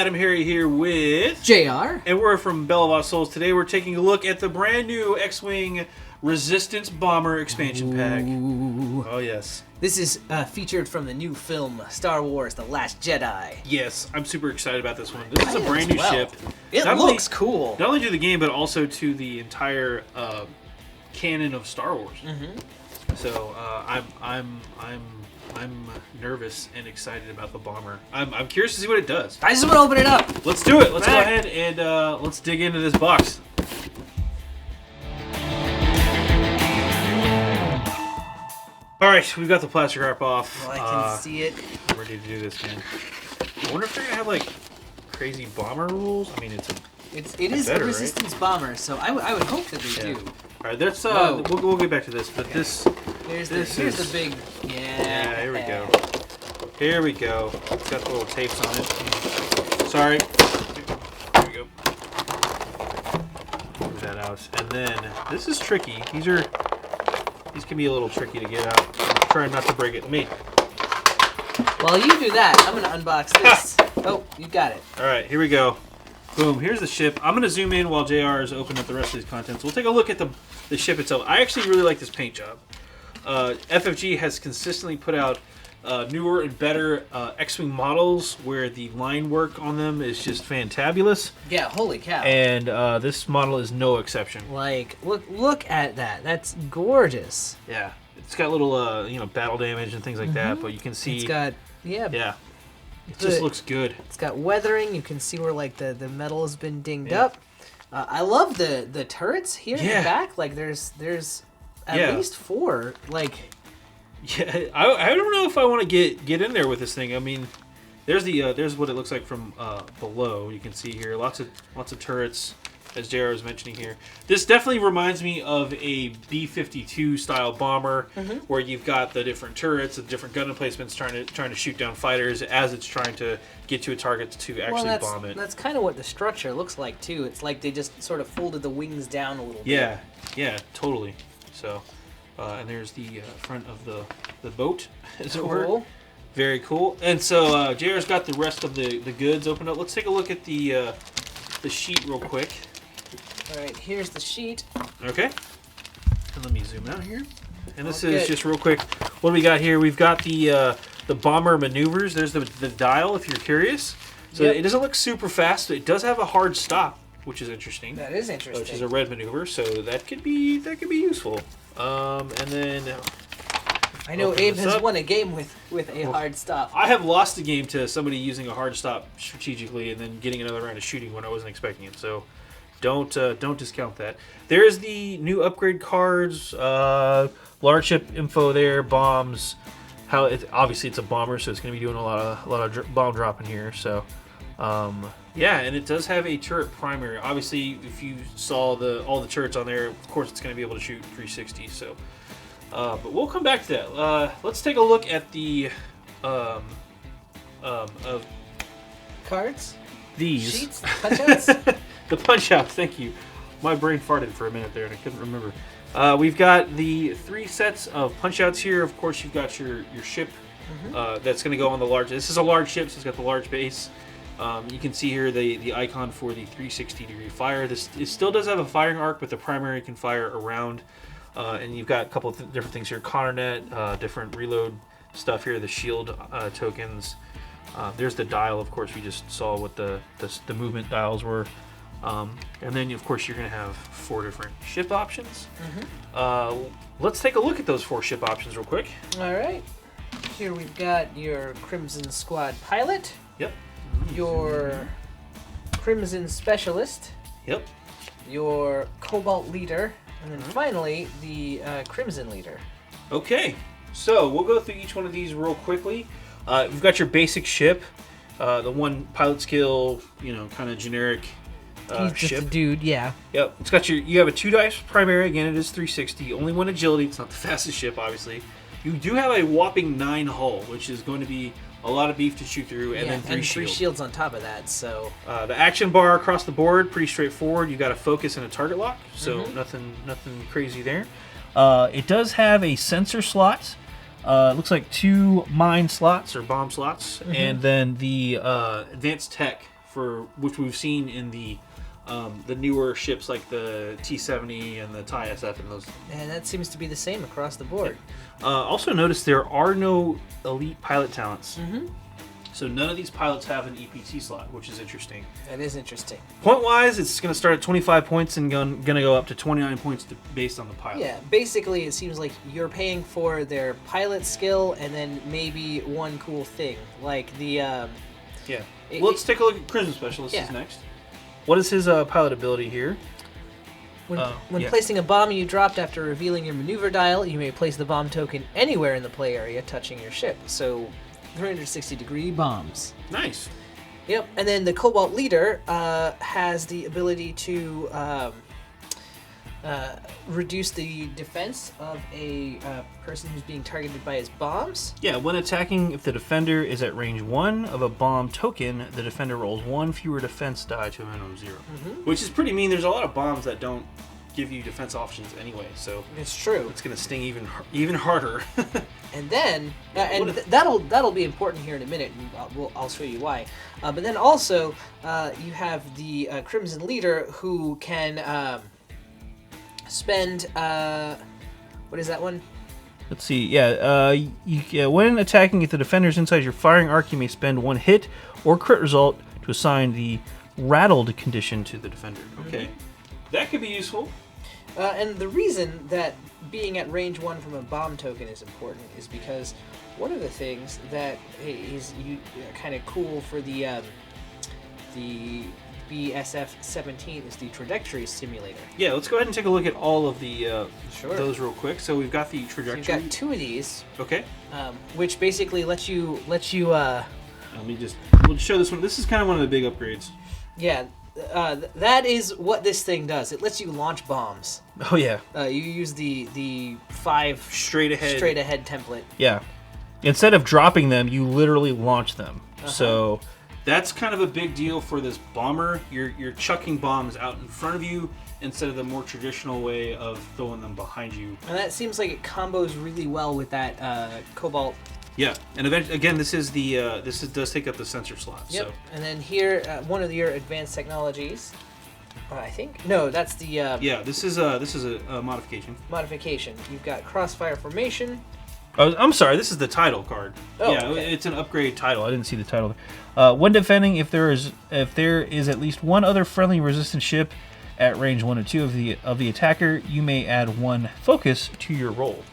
AdamHarry here with JayArr. And we're from Bell of Lost Souls. Today we're taking a look at the brand new X-Wing Resistance Bomber expansion pack. Oh yes. This is featured from the new film Star Wars The Last Jedi. Yes, I'm super excited about this one. This is a brand new ship. It looks cool. Not only to the game, but also to the entire canon of Star Wars. So I'm nervous and excited about the bomber. I'm curious to see what it does. I just want to open it up. Let's do it. Let's go ahead and let's dig into this box. All right, we've got the plastic wrap off. Well, I can see it. I'm ready to do this, man. I wonder if they're gonna have like crazy bomber rules. I mean, it is a resistance bomber, so I would hope that they do. All right, that's we'll get back to this, but this. Here's the big. Yeah, here we go. Here we go. It's got the little tapes on it. Sorry. There we go. Move that out, and then this is tricky. These can be a little tricky to get out. I'm trying not to break it. Me. While you do that, I'm gonna unbox this. Oh, you got it. All right, here we go. Boom. Here's the ship. I'm gonna zoom in while JR is opening up the rest of these contents. We'll take a look at the ship itself. I actually really like this paint job. FFG has consistently put out newer and better X-Wing models where the line work on them is just fantabulous. Yeah, holy cow. And this model is no exception. Like, look at that. That's gorgeous. Yeah. It's got little, battle damage and things like that, but you can see... It's got, yeah. It just looks good. It's got weathering. You can see where, like, the metal has been dinged up. I love the turrets here in the back. Like, there's at least 4, like... Yeah, I don't know if I want to get in there with this thing. I mean, there's what it looks like from below. You can see here lots of turrets, as JR was mentioning here. This definitely reminds me of a B-52 style bomber, where you've got the different turrets, the different gun emplacements trying to shoot down fighters as it's trying to get to a target to actually bomb it. That's kind of what the structure looks like too. It's like they just sort of folded the wings down a little bit. Yeah, totally. So. And there's the front of the boat, as it were. Very cool. And so JR's got the rest of the goods opened up. Let's take a look at the sheet real quick. All right, here's the sheet. Okay. And let me zoom out here. And this is just real quick. What do we got here? We've got the bomber maneuvers. There's the dial, if you're curious. So it doesn't look super fast. It does have a hard stop, which is interesting. That is interesting. Which is a red maneuver, so that could be useful. And then I know Abe has won a game with a hard stop. I have lost a game to somebody using a hard stop strategically and then getting another round of shooting when I wasn't expecting it. So don't discount that. There's the new upgrade cards, large ship info there, bombs. Obviously it's a bomber, so it's going to be doing a lot of bomb dropping here. So. Yeah, and it does have a turret primary. Obviously, if you saw all the turrets on there, of course it's going to be able to shoot 360. So, but we'll come back to that. Let's take a look at the cards. These sheets, punch-outs. The punch-outs. Thank you. My brain farted for a minute there, and I couldn't remember. We've got the 3 sets of punch-outs here. Of course, you've got your ship that's going to go on the large. This is a large ship, so it's got the large base. You can see here the icon for the 360-degree fire. It still does have a firing arc, but the primary can fire around. And you've got a couple of different things here. Connernet, different reload stuff here, the shield tokens. There's the dial, of course. We just saw what the movement dials were. And then, of course, you're going to have 4 different ship options. Let's take a look at those 4 ship options real quick. All right. Here we've got your Crimson Squad pilot. Yep. Your Crimson Specialist. Yep. Your Cobalt Leader. And then finally, the Crimson Leader. Okay. So we'll go through each one of these real quickly. You've got your basic ship. The one pilot skill, kind of generic He's just ship. A dude, yeah. Yep. It's got you have a 2 dice primary. Again, it is 360. Only 1 agility. It's not the fastest ship, obviously. You do have a whopping 9 hull, which is going to be a lot of beef to shoot through, and then 3 shields. 3 shields on top of that, so... the action bar across the board, pretty straightforward. You got a focus and a target lock, so nothing crazy there. It does have a sensor slot. It looks like 2 mine slots or bomb slots, and then the advanced tech for which we've seen in the newer ships like the T-70 and the TIE SF and those. And that seems to be the same across the board. Also notice there are no elite pilot talents. Mm-hmm. So none of these pilots have an EPT slot, which is interesting. That is interesting. Point-wise, it's going to start at 25 points and going to go up to 29 points based on the pilot. Yeah, basically it seems like you're paying for their pilot skill and then maybe one cool thing. Like the... Let's take a look at Crimson Specialist is next. What is his pilot ability here? When placing a bomb you dropped after revealing your maneuver dial, you may place the bomb token anywhere in the play area touching your ship. So 360-degree bombs. Nice. Yep, and then the Cobalt Leader has the ability to reduce the defense of a person who's being targeted by his bombs. Yeah, when attacking, if the defender is at range 1 of a bomb token, the defender rolls 1 fewer defense die to a minimum 0. Mm-hmm. Which is pretty mean. There's a lot of bombs that don't give you defense options anyway, so it's true. It's going to sting even harder. And then, that'll be important here in a minute, and I'll show you why. But then also, you have the Crimson Leader who can spend what is that one? Let's see. When attacking, if the defender is inside your firing arc, you may spend 1 hit or crit result to assign the rattled condition to the defender. Okay, that could be useful. And the reason that being at range 1 from a bomb token is important is because one of the things that is kind of cool for the BSF-17 is the trajectory simulator. Yeah, let's go ahead and take a look at all of the those real quick. So we've got the trajectory. So you've got 2 of these. Okay. Which basically lets you. We'll show this one. This is kind of one of the big upgrades. Yeah. That is what this thing does. It lets you launch bombs. Oh yeah. You use the 5 straight ahead template. Yeah. Instead of dropping them, you literally launch them. So that's kind of a big deal for this bomber. You're chucking bombs out in front of you instead of the more traditional way of throwing them behind you. And that seems like it combos really well with that Cobalt. Yeah, and eventually, again, this does take up the sensor slot. Yep. So. And then here, one of your advanced technologies. I think that's the. This is a modification. Modification. You've got crossfire formation. Oh, I'm sorry. This is the title card. Oh, yeah, okay. It's an upgrade title. I didn't see the title. When defending, if there is at least one other friendly resistant ship at range 1 or 2 of the attacker, you may add 1 focus to your roll.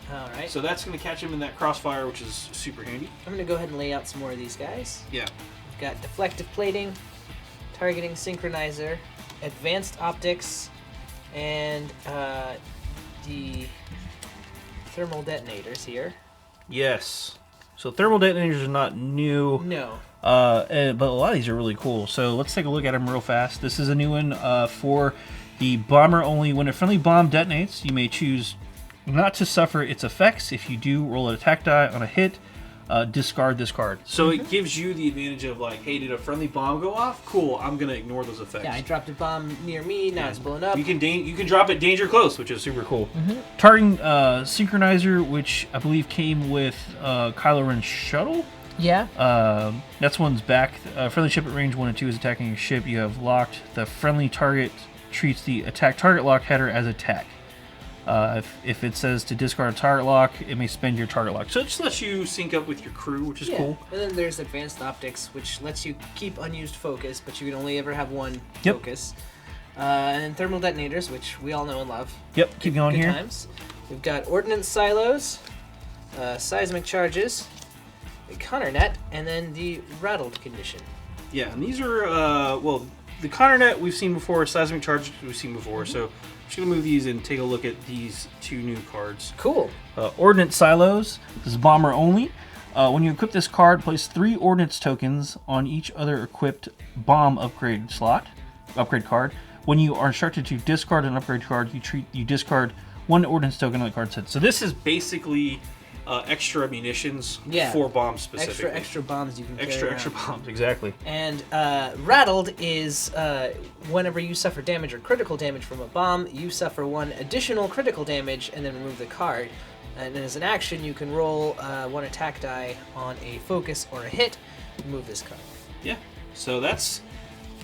All right. So that's going to catch him in that crossfire, which is super handy. I'm going to go ahead and lay out some more of these guys. Yeah. We've got deflective plating, targeting synchronizer, advanced optics, and the thermal detonators here. Yes. So thermal detonators are not new. No. But a lot of these are really cool. So let's take a look at them real fast. This is a new one for the bomber only. When a friendly bomb detonates, you may choose not to suffer its effects. If you do, roll an attack die on a hit, discard this card. So it gives you the advantage of like, hey, did a friendly bomb go off? Cool, I'm gonna ignore those effects. Yeah, I dropped a bomb near me. Now it's blown up. You can drop it danger close, which is super cool. Targeting synchronizer, which I believe came with Kylo Ren's shuttle. Yeah. That's one's back. Friendly ship at range 1 and 2 is attacking a ship you have locked. The friendly target treats the attack target lock header as attack. If it says to discard a target lock, it may spend your target lock. So it just lets you sync up with your crew, which is cool. And then there's advanced optics, which lets you keep unused focus, but you can only ever have 1 focus. And then thermal detonators, which we all know and love. Yep, keep going Good here. Times. We've got ordnance silos, seismic charges, the counter net, and then the rattled condition. Yeah, and these are, the counter net we've seen before, seismic charges we've seen before, so I'm just going to move these and take a look at these 2 new cards. Cool. Ordnance Silos. This is bomber only. When you equip this card, place 3 ordnance tokens on each other equipped bomb upgrade card. When you are instructed to discard an upgrade card, you discard 1 ordnance token on the card set. So this is basically extra munitions for bombs specifically. Extra bombs you can carry Extra bombs, exactly. And rattled is whenever you suffer damage or critical damage from a bomb, you suffer 1 additional critical damage and then remove the card. And as an action, you can roll 1 attack die on a focus or a hit to move this card. Yeah. So that's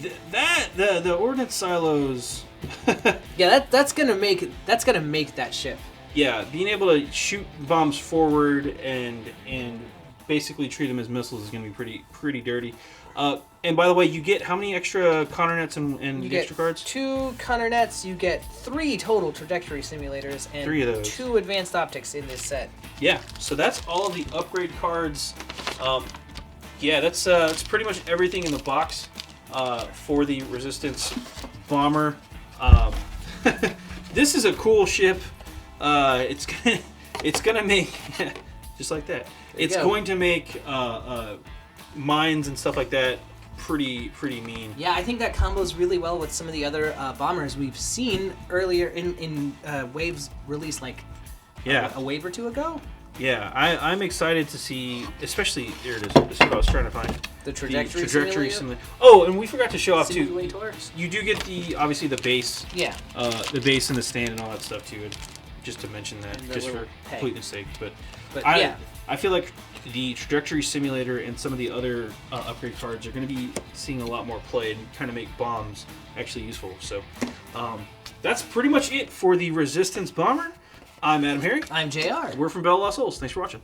The ordnance silos. Yeah, that's gonna make that ship. Yeah, being able to shoot bombs forward and basically treat them as missiles is going to be pretty dirty. And by the way, you get how many extra Connor nets and You extra cards? 2 Connor nets. You get 3 total trajectory simulators and 3 of those. 2 advanced optics in this set. Yeah, so that's all of the upgrade cards. Yeah, that's pretty much everything in the box for the Resistance bomber. This is a cool ship. It's gonna make just like that. It's going to make mines and stuff like that pretty mean. Yeah, I think that combos really well with some of the other bombers we've seen earlier in waves released, like a wave or 2 ago. Yeah, I'm excited to see, especially here it is. This is what I was trying to find. The trajectory simulator. Oh, and we forgot to show off too. Simulators. You do get obviously the base. Yeah. The base and the stand and all that stuff too. Just to mention that, just for completeness sake. But I feel like the trajectory simulator and some of the other upgrade cards are going to be seeing a lot more play and kind of make bombs actually useful. So that's pretty much it for the Resistance bomber. I'm AdamHarry. I'm JayArr. We're from BoLS. Thanks for watching.